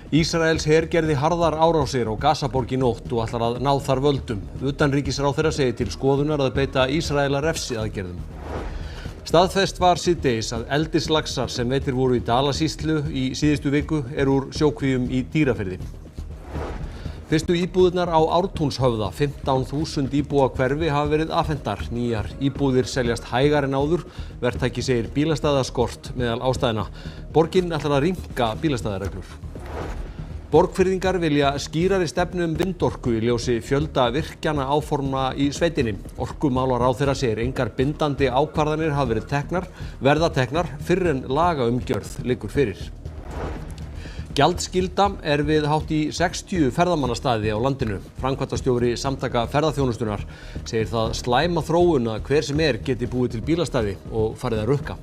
Ísraels her gerði harðar árásir á Gazaborg í nótt og ætlar að ná þar völdum. Utanríkisráðherra segir til skoðunar að beita Ísraela refsiaðgerðum. Staðfest var síðdegis að eldislaxar sem veiddir voru í Dalasýslu í síðustu viku eru úr sjókvíum í Dýrafirði. Fyrstu íbúðirnar á Ártúnshöfða, 15.000 íbúa hverfi, hafa verið afhentar. Nýjar íbúðir seljast hægar en áður. Verktaki segir bílastæðaskort meðal ástæðna. Borgin ætlar að rýmka bílastæðareglur. Borgfirðingar vilja skýrari stefnu vindorku í ljósi fjölda virkjana áforma í sveitinni. Orkumálaráðherra segir engar bindandi ákvarðanir hafa verið verða teknar fyrr en lagaumgjörð liggur fyrir. Gjaldskylda er við hátt í 60 ferðamannastaði á landinu. Framkvæmdastjóri Samtaka ferðaþjónustunnar segir það slæma þróun að hver sem geti búið til bílastæði og farið að rukka.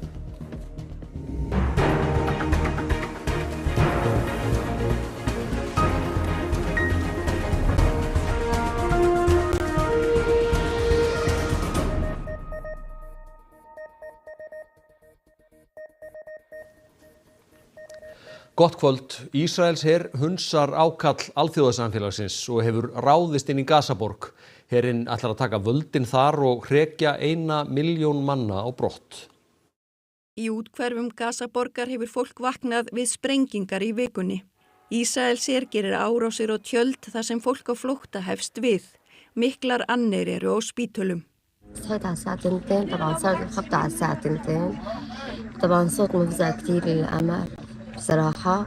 Gott kvöld. Ísraels her hunsar ákall alþjóðasamfélagsins og hefur ráðist inn í Gazaborg. Herinn ætlar að taka völdin þar og hrekja 1 milljón manna á brott. Í úthverfum Gazaborgar hefur fólk vaknað við sprengingar í vikunni. Ísraels her gerir árásir og tjöld þar sem fólk á flótta hefst við. Miklar annir eru á spítölum. بصراحة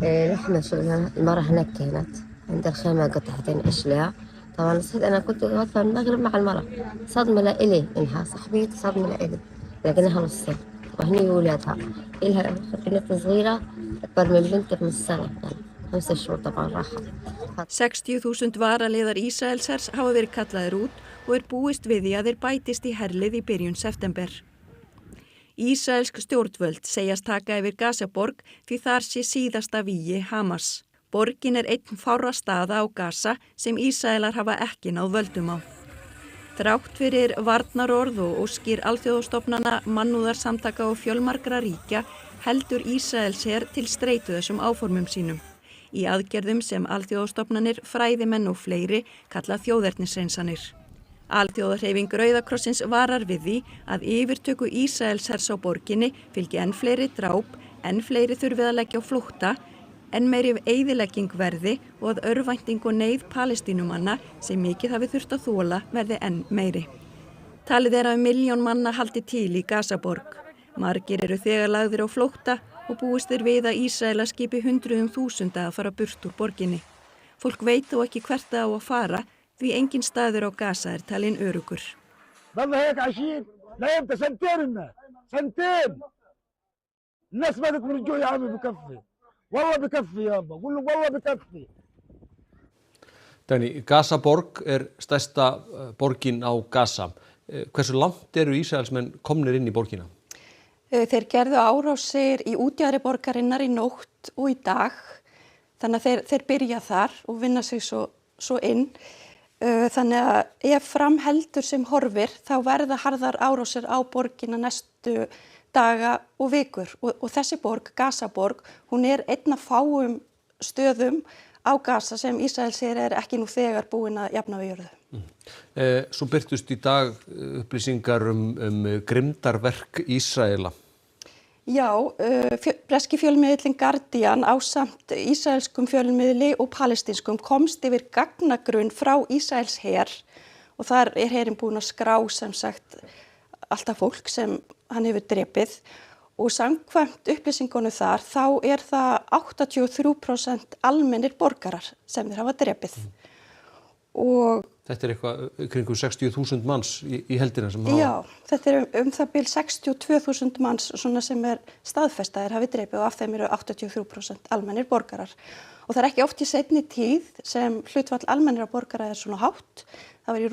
نحن شفنا المرة هناك كانت عند الخيمة قطعتين إشلاء. طبعا صحيت أنا كنت واقفة المغرب مع المرة. صدمة لإلي إنها صاحبتي صدمة لإلي لكنها نص سنة وهني ولادها إلها بنت صغيرة أكبر من بنتي ب5 سنة يعني 5 شهور طبعا راحت. 60.000 varaliðar Ísraelshers hafa verið kallaðir út og búist við því að þeir bætist í herlið í byrjun september. Ísraelsk stjórnvöld segjast taka yfir Gazaborg því þar sé síðasta vígi Hamas. Borgin einn fárra staða á Gaza sem Ísraelar hafa ekki náð völdum á. Þrátt fyrir varnarorð og óskir alþjóðastofnana, mannúðarsamtaka og fjölmargra ríkja heldur Ísraels her til streitu þessum áformum sínum. Í aðgerðum sem alþjóðastofnanir, fræðimenn og fleiri kalla þjóðernishreinsanir. Alþjóðahreyfing Rauða krossins varar við því að yfirtöku Ísraelshers á borginni fylgi enn fleiri dráp, enn fleiri þurfið að leggja á flótta, enn meiri eyðilegging verði og að örvænting og neyð Palestínumanna sem mikið hafi þurft að þola verði enn meiri. Talið að 1 milljón manna haldi til í Gazaborg. Margir eru þegar lagðir á flótta og búist við að Ísraelar skipi 100.000 að fara burt úr borginni. Fólk veit þó ekki hvert það á að fara, því engin staður á Gaza talinn öruggur. ضلنا هيك عايشين لا يمتى سنتين لنا سنتين الناس ماتت من الجوع يا عمي بكفي والله بكفي يابا قول له والله بكفي. Dagný, Gazaborg stærsta borgin á Gaza. Hversu langt eru Ísraelsmenn komnir inn í borgina? Þeir gerðu árásir í útjaðri borgarinnar í nótt og í dag. Þannig að þeir byrja þar og vinna sig svo inn. Þannig að ef framheldur sem horfir þá verða harðar árásir á borgina næstu daga og vikur og þessi borg, Gazaborg, hún einn af fáum stöðum á Gaza sem Ísraels her ekki nú þegar búin að jafna við jörðu. Svo birtust í dag upplýsingar grimmdarverk Ísraela. Já, breski fjölmiðillinn Guardian ásamt ísraelskum fjölmiðli og palestinskum komst yfir gagnagrunn frá Ísraels her og þar herinn búinn að skrá sem sagt alltaf fólk sem hann hefur drepið og samkvæmt upplýsingunum þar þá það 83% almennir borgarar sem þeir hafa drepið. Og þetta eitthvað kringum 60.000 manns í heldina sem hafa... Já, þetta það bil 62.000 manns svona sem staðfestaðir hafi drepið og af þeim eru 83% almennir borgarar. Og það ekki oft í seinni tíð sem hlutfall almennira borgara svona hátt. Það var í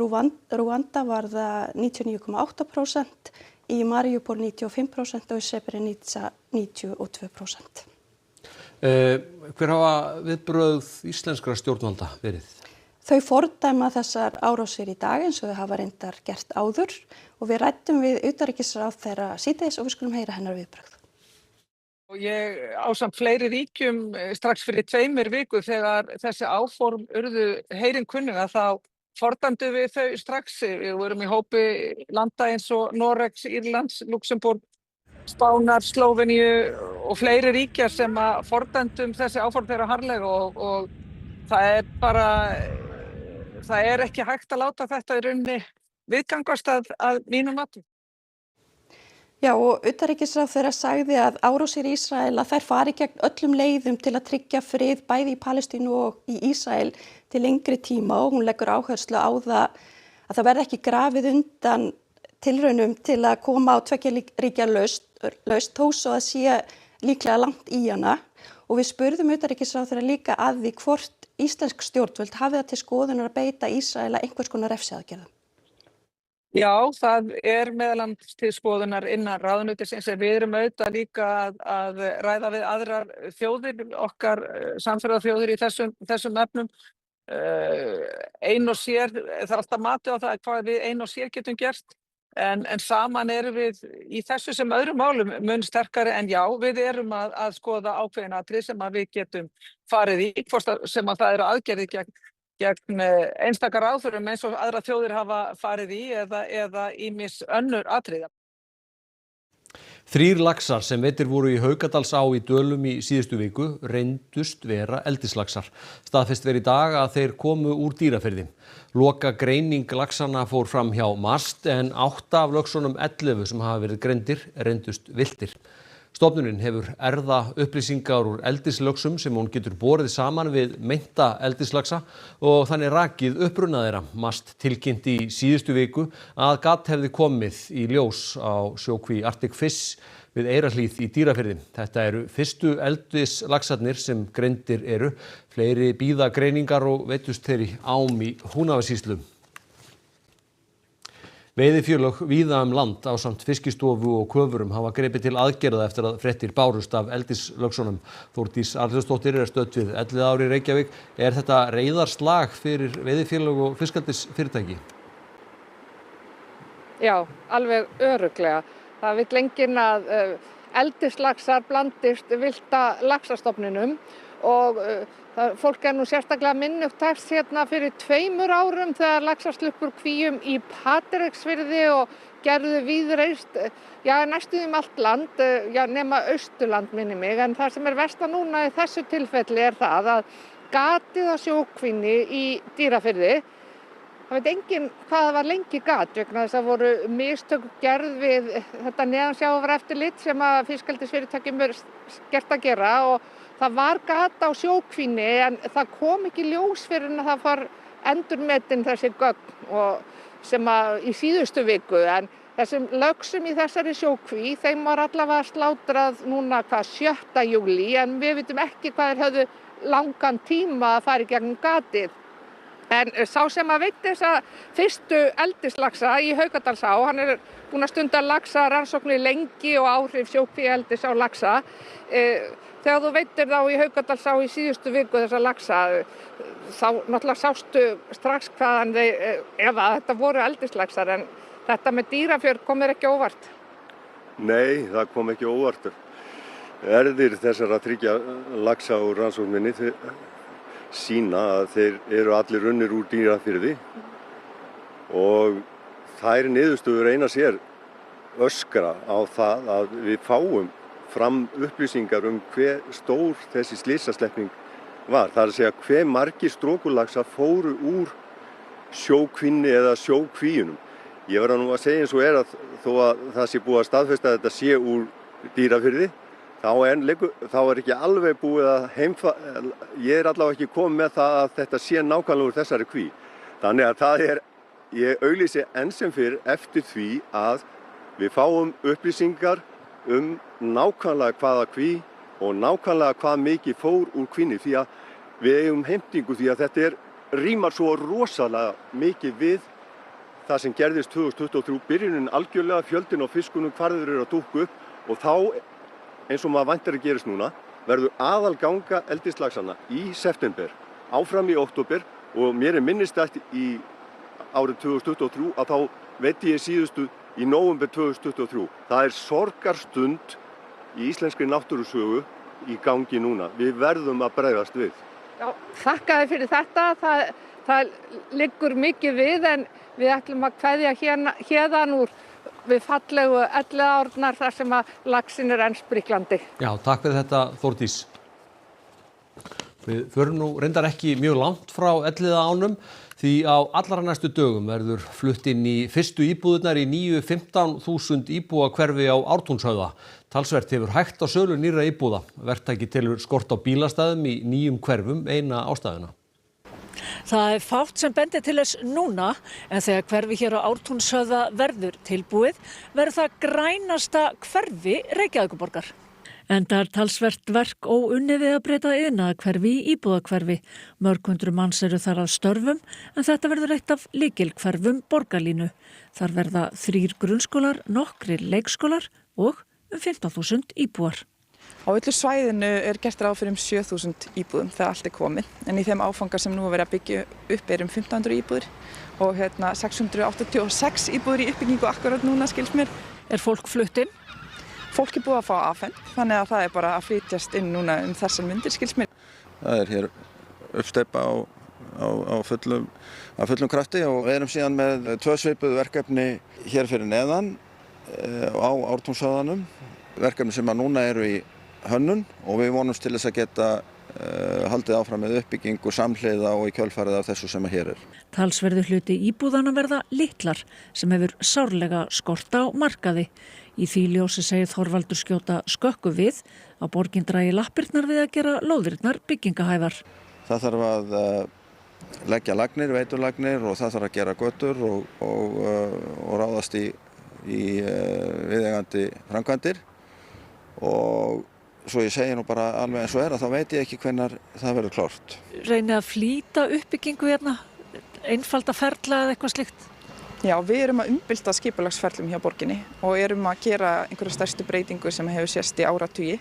Rúanda var það 99,8%, í Mariupol 95% og í Srebrenica 92%. Hver hafa viðbrögð íslenskra stjórnvalda verið? Þau fordæma þessar árásir í dag eins og þau hafa reyndar gert áður og við ræddum við utanríkisráðherra síðdegis og við skulum heyra hennar viðbrögð. Og ég ásamt fleiri ríkjum strax fyrir 2 vikum þegar þessi áform urðu heyrin kunnuga þá fordæmdum við þau strax. Við vorum í hópi landa eins og Noregs, Írlands, Luxemborg, Spánar, Slóveníu og fleiri ríkjar sem að fordæmdum þessi áform þeirra harðlega og það er ekki hægt að láta þetta í rauninni viðgangast að mínum mati. Já, og utanríkisráðherra sagði að árásir Ísrael að þær fari gegn öllum leiðum til að tryggja frið bæði í Palestínu og í Ísrael til lengri tíma og hún leggur áherslu á það að það verði ekki grafið undan tilraunum til að koma á tveggja ríkja lausn þó svo að sé líklega langt í hana og við spurðum utanríkisráðherra líka að því hvort íslensk stjórnvöld hafi það til skoðunar að beita Ísrael einhvers konar refsiaðgerðum. Já, það meðal annars til skoðunar innan ráðuneytisins en við erum auðvitað líka að ræða við aðrar þjóðir, okkar samferðaþjóðir í þessum efnum. Ein og sér, það er alltaf mati á það hvað við ein og sér getum gert en saman erum við í þessu sem öðrum málum mun sterkari en já, við erum að skoða ákveðin atriði sem að við getum farið í, sem að það eru aðgerðir gegn einstakar ráðherrum eins og aðra þjóðir hafa farið í eða ýmis önnur atriði. 3 laxar sem veiddir voru í Haukadalsá í Dölum í síðustu viku reyndust vera eldislaxar. Staðfest í dag að þeir komu úr Dýrafirði. Lokagreining laxanna fór fram hjá MAST en 8 af löxunum 11 sem hafa verið greindir reyndust villtir. Stofnunin hefur upplýsingar úr eldislöxum sem hún getur borið saman við meinta eldislaxa og þannig rakið uppruna þeirra. MAST tilkynnti í síðustu viku að gat hefði komið í ljós á sjókví Arctic Fish við Eyrarhlíð í Dýrafirði. Þetta eru fyrstu eldislaxarnir sem greindir eru. Fleiri bíða greiningar og veitust þeir í ám í Húnavatnssýslu. Veiðifélög víða land ásamt Fiskistofu og köfurum hafa gripið til aðgerða eftir að fréttir bárust af eldislöxunum. Þórdís Arnljótsdóttir stödd við Elliðaár í Reykjavík. Er þetta reiðarslag fyrir veiðifélög og fiskeldisfyrirtæki? Já, alveg örugglega. Það vill enginn að eldislaxar blandist villta laxastofninum og fólk nú sérstaklega minnugt hérna fyrir 2 árum þegar laxar sluppu úr kvíum í Patreksfirði og gerðu víðreist, næstum allt land, nema Austurland minni mig, en það sem versta núna í þessu tilfelli það að gatið á sjókvíni í Dýrafirði, það veit enginn hvað það var lengi gat vegna þess að voru mistök gerð við þetta neðansjávareftirlit sem að fiskeldisfyrirtækjum gert að gera og það var gat á sjókvíni en það kom ekki ljós fyrir en það var endurmetin þessi gögn og sem að í síðustu viku en þessum löxum í þessari sjókví þeim var allavega slátrað núna 7. júlí en við vitum ekki hvað þeir höfðu langan tíma að fara í gegnum gatið. En sá sem að veit þessa fyrstu eldislaxa í Haukadalsá, hann búinn að stunda laxa rannsóknir lengi og áhrif sjókvíeldis á laxa. Þegar þú veitir þá í Haukadalsá í síðustu viku þessa laxa, þá náttúrulega sástu strax hvaðan ef að þetta voru eldislaxar, en þetta með Dýrafjörð kom ekki óvart. Nei, það kom ekki óvart. Erðir þessara 3 laxa úr rannsókninni sýna að þeir eru allir runnir úr Dýrafirði og þær niðurstöður eina sér öskra á það að við fáum fram upplýsingar hve stór þessi slysaslepping var. Það að segja hve margir strókulaxa fóru úr sjókvinni eða sjókvíunum. Ég verð nú að segja eins og að þó að það sé búið að staðfesta að þetta sé úr Dýrafirði þá ekki alveg búið að ég allavega ekki komið með það að þetta sé nákvæmlega úr þessari kví. Þannig að ég auglýsi enn sem fyrr eftir því að við fáum upplýsingar nákvæmlega hvaða kví og nákvæmlega hvað mikið fór úr kvíni því að við eigum heimtingu því að þetta rímar svo rosalega mikið við það sem gerðist 2023, byrjunin algjörlega fjöldin á fiskunum hvar þeir eru að dúkka upp og þá eins og maður væntir að gerist núna, verður aðalganga eldislaxanna í september, áfram í október og mér minnistætt í árið 2023 að þá veitti ég síðustu í nóvember 2023. Það sorgarstund í íslenskri náttúrusögu í gangi núna. Við verðum að bregðast við. Já, þakka þér fyrir þetta. Það liggur mikið við en við ætlum að kveðja héðan úr við fallegu Elliðaárnar þar sem að laxinn enn spriklandi. Já, takk fyrir þetta Þórdís. Við förum nú reyndar ekki mjög langt frá Elliðaánum því á allra næstu dögum verður flutt inn í fyrstu íbúðirnar í nýju 15.000 íbúa hverfi á Ártúnshöfða. Talsvert hefur hægt á sölu nýrra íbúða. Verktaki telur skort á bílastæðum í nýjum hverfum eina ástæðuna. Það fátt sem bendir til þess núna en þegar hverfi hér á Ártúnshöfða verður tilbúið verður það grænasta hverfi Reykjavíkurborgar. Enda talsvert verk óunnið við að breyta iðnaðarhverfi í íbúðahverfi. Mörg hundruð manns eru þar að störfum en þetta verður eitt af lykilhverfum borgarlínu. Þar verða 3 grunnskólar, nokkrir leikskólar og 15.000 íbúar. Á öllu svæðinu gert ráð fyrir 7.000 íbúðum þegar allt komið. En í þeim áfangar sem nú verið að byggja upp 1.500 íbúðir og 686 íbúðir í uppbyggingu akkurat núna skilst mér. Fólk flutt inn? Fólk búið að fá afhent, þannig að það bara að flytjast inn núna þessar myndir skilst mér. Það hér uppsteypa á fullum krafti og við erum síðan með 2 svipuð verkefni hér fyrir neðan á Ártúnshöfðanum. Verkefni sem að núna eru í hönnun og við vonumst til þess að geta haldið áfram með uppbyggingu samhliða og í kjölfarið af þessu sem að hér Talsverður hluti íbúðanna verða litlar sem hefur sárlega skort á markaði. Í því ljósi segir Þorvaldur skjóta skökku við að borgin dragi lappirnar við að gera lóðirnar byggingahæfar. Það þarf að leggja lagnir, veitulagnir og það þarf að gera götur og ráðast í viðeigandi framkvæmdir og svo ég segi nú bara alveg eins og að þá veit ég ekki hvenær það verður klárt. Reynið að flýta uppbyggingu hérna, einfalda ferla eða eitthvað slíkt? Já, við erum að umbylta skipulagsferlum hjá borginni og erum að gera einhverja stærstu breytingu sem hefur sést í áratugi.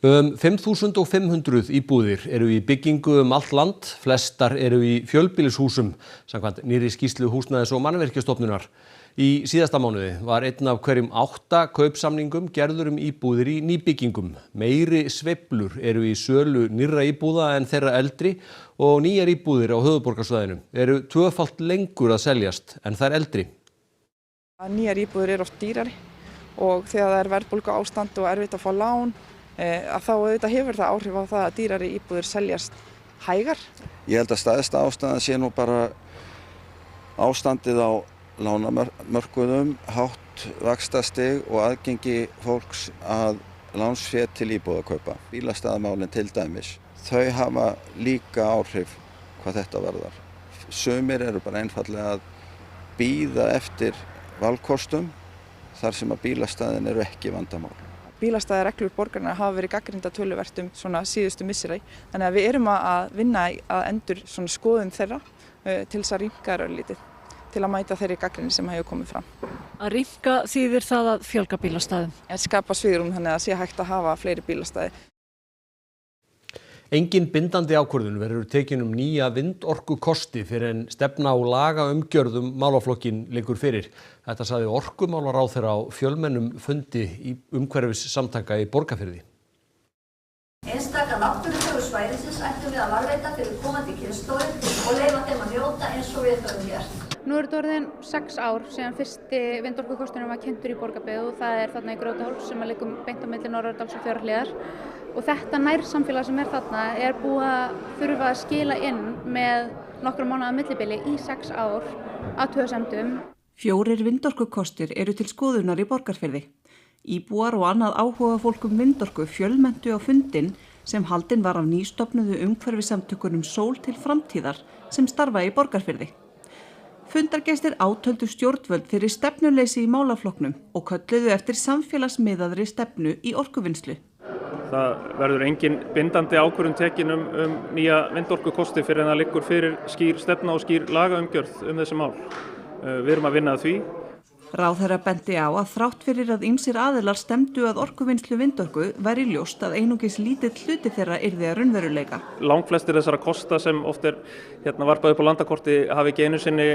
5.500 íbúðir eru í byggingu allt land, flestar eru í fjölbýlishúsum, samkvæmt nýrri skýrslu Húsnæðis- og mannvirkjastofnunar. Í síðasta mánuði var einn af hverjum 8 kaupsamningum gerður íbúðir í nýbyggingum. Meiri sveiflur eru í sölu nýrra íbúða en þeirra eldri og nýjar íbúðir á höfuðborgarsvæðinu eru 2-falt lengur að seljast en þær eldri. Nýjar íbúðir oft dýrari og þegar það verðbólgu ástand og erfitt að fá lán að þá auðvitað hefur það áhrif á það að dýrari íbúðir seljast hægar. Ég held að stærsta ástæðan sé nú bara ástandið á lánamörkuðum, hátt vaxtastig og aðgengi fólks að lánsfé til íbúðakaupa. Bílastæðamálin til dæmis, þau hafa líka áhrif hvað þetta varðar. Sumir eru bara einfallega að bíða eftir valkostum þar sem að bílastæðin eru ekki vandamál. Bílastæðareglur borgarinnar hafa verið gagnrýndar töluvert svona síðustu misseri, þannig að við erum að vinna að endur svona skoðun þeirra til þess að rýmka örlítið, til að mæta þeirri gagnrýni sem hefur komið fram. Að rýmka þýðir það að fjölga bílastæðum? Skapa svigrúm þannig að sé hægt að hafa fleiri bílastæði. Engin bindandi ákvörðun verður tekin nýja vindorkukosti fyrir en stefna og lagaumgjörð málaflokkin liggur fyrir. Þetta sagði orkumálaráðherra á fjölmennum fundi í umhverfissamtaka í Borgarfirði. Einstaka náttúrufögur svæðisins ættum við að varðveita fyrir komandi kynslóðir og leyfa þeim að njóta eins og við höfum gert. Nú eru þetta orðin 6 ár síðan fyrsti vindorkukosturinn var kynntur í Borgarbyggð og það þarna í Grjótahólf sem liggur beint á milli Norðurárdals og Fjarðarhlíðar. Og þetta nærsamfélag sem þarna búið að þurfa að skila inn með nokkra mánaða millibili í 6 ár athugasemdum. 4 vindorkukostir eru til skoðunar í Borgarfirði. Íbúar og annað áhuga fólk vindorku fjölmenntu á fundinn sem haldinn var af nýstofnuðu umhverfisamtökunum Sól til framtíðar sem starfa í Borgarfirði. Fundargestir átöldu stjórnvöld fyrir stefnuleysi í málaflokknum og kölluðu eftir samfélagsmiðaðri stefnu í orkuvinnslu. Það verður engin bindandi ákvörðun tekin nýja vindorkukosti fyrir en það liggur fyrir skýr stefna og skýr lagaumgjörð þessi mál. Við erum að vinna að því. Ráðherra benti á að þrátt fyrir að ýmsir aðilar stemdu að orkuvinnslu vindorku væri ljóst að einungis lítill hluti þeirra yrði að raunveruleika. Langflestir þessara kosta sem oft varpað upp á landakorti hafi ekki einu sinni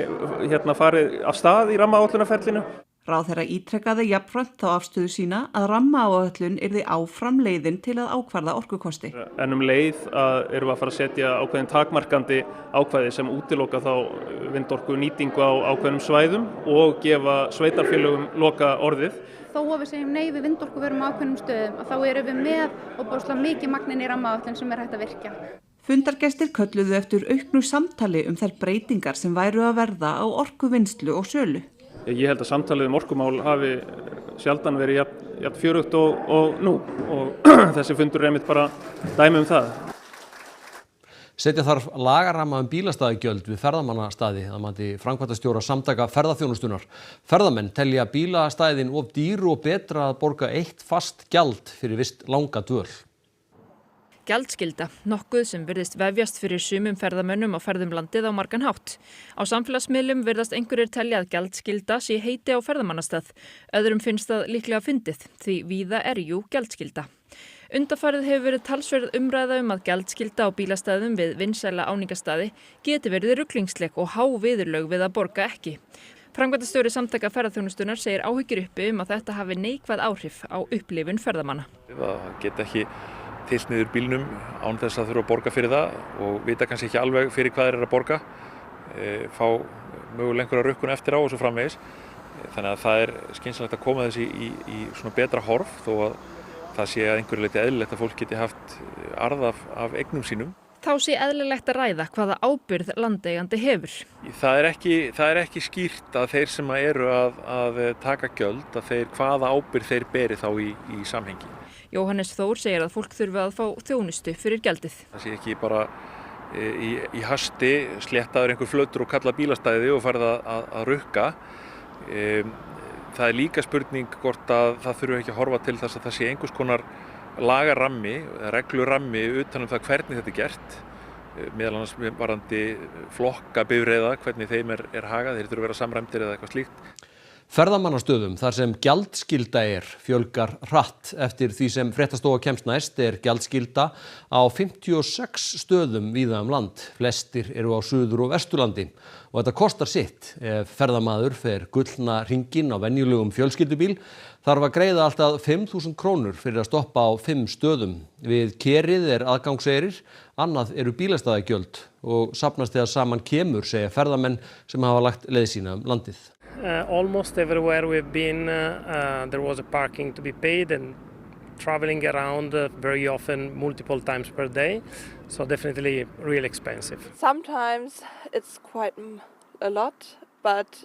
farið af stað í rammaáætlunarferlinu. Ráðherra ítrekkaði jafnframt þá afstöðu sína að rammaáætlun yrði áfram leiðin til að ákvarða orkukosti. En leið erum við að fara að setja ákveðin takmarkandi ákvæði sem útiloka þá vindorku nýtingu á ákveðnum svæðum og gefa sveitarfélögum loka orðið. Þó að við segjum nei við vindorkuverum á ákveðnum stöðum að þá erum við með opaslega mikið magnin í rammaáætlun sem hægt að virkja. Fundargestir kölluðu eftir auknu samtali þær breytingar sem væru að verða á orkuvinnslu og sölu. Ég held að samtalið orkumál hafi sjaldan verið jafn fjörugt og nú og þessi fundur einmitt bara dæmi það. Setja þarf lagaramma bílastæðagjöld við ferðamannastaði að mati framkvæmdastjóra Samtaka ferðaþjónustunnar. Ferðamenn telja bílastæðin of dýr og betra að borga eitt fast gjald fyrir vist langa dvöl. Gjaldskylda, nokkuð sem virðist vefjast fyrir sumum ferðamönnum á ferðum landið á margan hátt. Á samfélagsmiðlum virðast einhverjir telja að gjaldskylda sé heiti á ferðamannastað. Öðrum finnst það líklega fyndið, því víða jú gjaldskylda. Undanfarið hefur verið talsverð umræða að gjaldskylda á bílastæðum við vinsæla áningastaði geti verið ruglingsleg og há viðurlög við að borga ekki. Framkvæmdastjóri Samtaka ferðaþjónustunnar segir áhyggjur uppi að þetta hafi neikvæð áhrif á upplifun ferðamanna. Það geta ekki tilt niður bílnum án þess að þurfa að borga fyrir það og vita kannski ekki alveg fyrir hvað þeir eru að borga, fá mögulega einhverja rukkun eftir á og svo framvegis. Þannig að það skynsamlegt að koma þessi í svona betra horf þó að það sé að einhverju leyti eðlilegt að fólk geti haft arð af eignum sínum. Þá sé eðlilegt að ræða hvaða ábyrgð landeigandi hefur. Það er ekki skýrt að þeir sem eru að taka gjöld, að hvaða ábyrgð þeir beri þá í samhengi. Jóhannes Þór segir að fólk þurfi að fá þjónustu fyrir gjaldið. Það sé ekki bara í hasti sléttaður einhver flötur og kalla bílastæði og farið að rukka. Það líka spurning hvort að það þurfi ekki að horfa til þess að það sé einhvers konar lagarammi, reglurammi utan það hvernig þetta gert. Meðal annars varðandi flokka bifreiða, hvernig þeim hagað, þeir þurfi að vera samræmdir eða eitthvað slíkt. Ferðamannastöðum þar sem gjaldskylda fjölgar hratt. Eftir því sem Fréttastofa kemst næst gjaldskylda á 56 stöðum víða land. Flestir eru á Suður- og Vesturlandi og þetta kostar sitt. Ef ferðamaður fer gullna hringinn á venjulegum fjölskyldubíl þarf að greiða allt að 5.000 krónur fyrir að stoppa á 5 stöðum. Við kerið aðgangseyrir, annað eru bílastæðagjöld og safnast þegar saman kemur, segja ferðamenn sem hafa lagt leið sína landið. Almost everywhere we've been, there was a parking to be paid and traveling around very often multiple times per day. So definitely really expensive. Sometimes it's quite a lot, but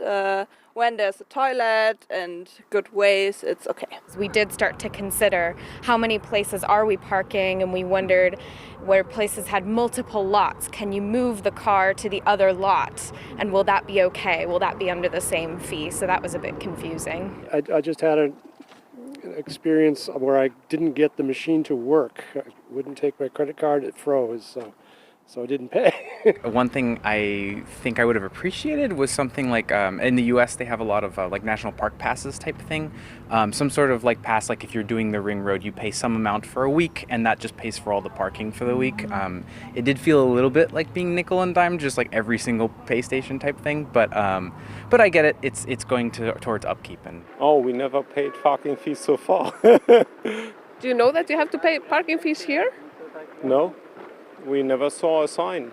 when there's a toilet and good ways, it's okay. We did start to consider how many places are we parking, and we wondered where places had multiple lots. Can you move the car to the other lot? And will that be okay? Will that be under the same fee? So that was a bit confusing. I just had an experience where I didn't get the machine to work. I wouldn't take my credit card, it froze. So I didn't pay. One thing I think I would have appreciated was something like, in the US they have a lot of like national park passes type thing. Some sort of like pass, like if you're doing the ring road, you pay some amount for a week and that just pays for all the parking for the week. It did feel a little bit like being nickel and dime, just like every single pay station type thing. But I get it, it's going towards upkeep. Oh, we never paid parking fees so far. Do you know that you have to pay parking fees here? No. We never saw a sign.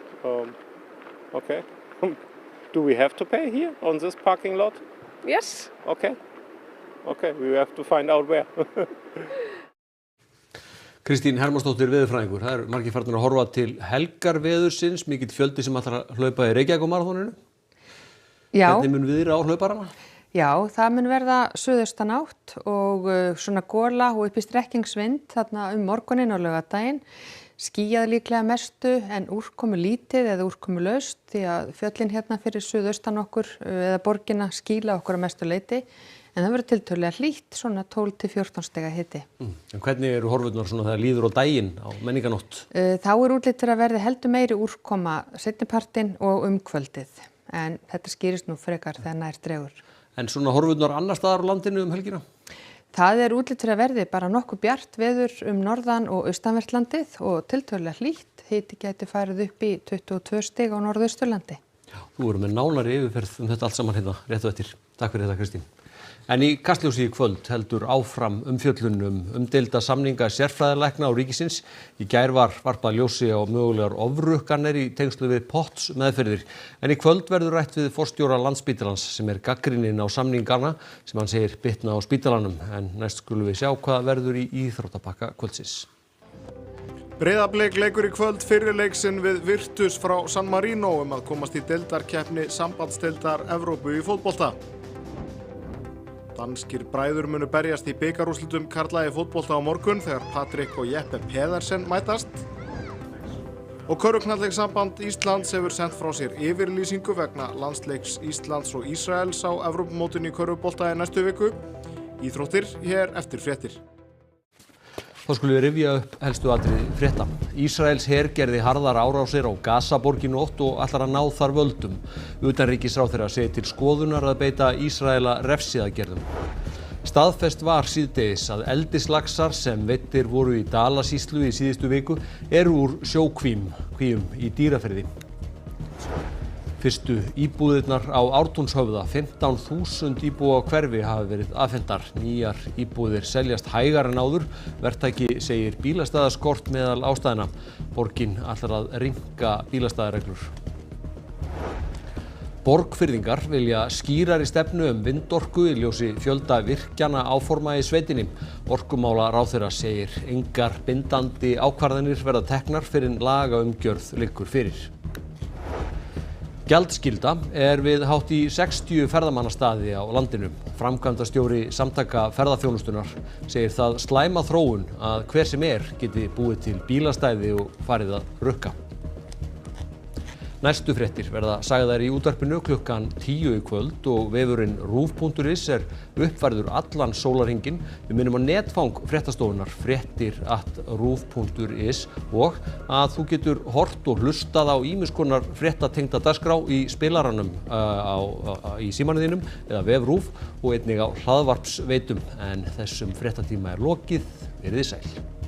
Okay. Do we have to pay here on this parking lot? Yes. Okay. Okay, we have to find out where. Kristín Hermannsdóttir veðurfræðingur. Það margir farnir að horfa til helgarveðursins, mikill fjöldi sem ætlar að hlaupa í Reykjavíkurmaraþoninu. Já. Hvernig mun viðra á hlauparana? Já, það mun verða suðaustanátt og svona gola og upp í strekkingsvind þarna morguninn og laugardaginn. Skýjað líklega mestu en úrkomu lítið eða úrkomu laust því að fjöllin hérna fyrir suðaustan okkur eða borgina skýla okkur að mestu leyti en það verður tiltölulega hlýtt, svona 12 til 14 stiga hiti. En hvernig eru horfurnar svona þegar líður á daginn á menninganótt? Þá útlitið að verði heldur meiri úrkoma seinnipartinn og kvöldið en þetta skýrist nú frekar þegar nær dregur. En svona horfurnar annar staðar á landinu helgina? Það útlit að verði bara nokkuð bjart veður norðan og austanvert landið og tiltölulega hlýtt. Hiti gæti farið upp í 22 stig á norðausturlandi. Já, þú voru með nánari yfirferð þetta allt saman hérna rétt og eftir. Takk fyrir þetta, Kristín. En í Kastljósi í kvöld heldur áfram umfjöllun umdeilda samninga sérfræðilækna og ríkisins. Í gær var varpað ljósi á mögulegar ofrukkanir í tengslu við Potts meðferðir. En í kvöld verður rætt við forstjóra Landspítalans sem er gagnrýninn á samningana sem hann segir bitna á spítalanum. En næst skulum við sjá hvað verður í íþróttapakka kvöldsins. Breiðablik leikur í kvöld fyrri leik sinn við Virtus frá San Marino að komast í deildarkeppni sambandsdeildar Evrópu í fótbolta. Danskir bræður munu berjast í bikarúrslitum karla í fótbolta á morgun þegar Patrik og Jeppe Pedersen mætast. Og körfuknattleikssamband Íslands hefur sent frá sér yfirlýsingu vegna landsleiks Íslands og Ísraels á Evrópumótinu í körfubolta í næstu viku. Íþróttir hér eftir fréttir. Þá skulum við rifja upp helstu atriði frétta. Ísraels her gerði harðar árásir á Gaza-borg í nótt og ætlar að ná þar völdum. Utanríkisráðherra segir til skoðunar að beita Ísraela refsiaðgerðum. Staðfest var síðdegis að eldislaxar sem veiddir voru í Dalasýslu í síðustu viku eru úr sjókvíum í Dýrafirði. Fyrstu íbúðirnar á Ártúnshöfða, 15.000 íbúa hverfi hafa verið afhentar. Nýjar íbúðir seljast hægar en áður. Verktaki segir bílastæðaskort meðal ástæðna. Borgin ætlar að rýmka bílastæðareglur. Borgfirðingar vilja skýrari stefnu vindorku í ljósi fjölda virkjana áforma í sveitinni. Orkumálaráðherra segir engar bindandi ákvarðanir verða teknar fyrr en lagaumgjörð liggur fyrir. Gjaldskylda er við hátt í 60 ferðamannastaði á landinu. Framkvæmdastjóri Samtaka ferðaþjónustunnar segir það slæma þróun að hver sem geti búið til bílastæði og farið að rukka. Næstu fréttir verða sagðar í útvarpinu klukkan 10 í kvöld og vefurinn ruv.is er uppfærður allan sólarhringinn. Við minnum á netfang fréttastofunnar fréttir@ruv.is og að þú getur hort og hlustað á ýmiss konar fréttatengda dagskrá í spilaranum í símanum þínum eða vef RÚV og einnig á hlaðvarpsveitum. En þessum fréttatíma er lokið. Verið þið sæl.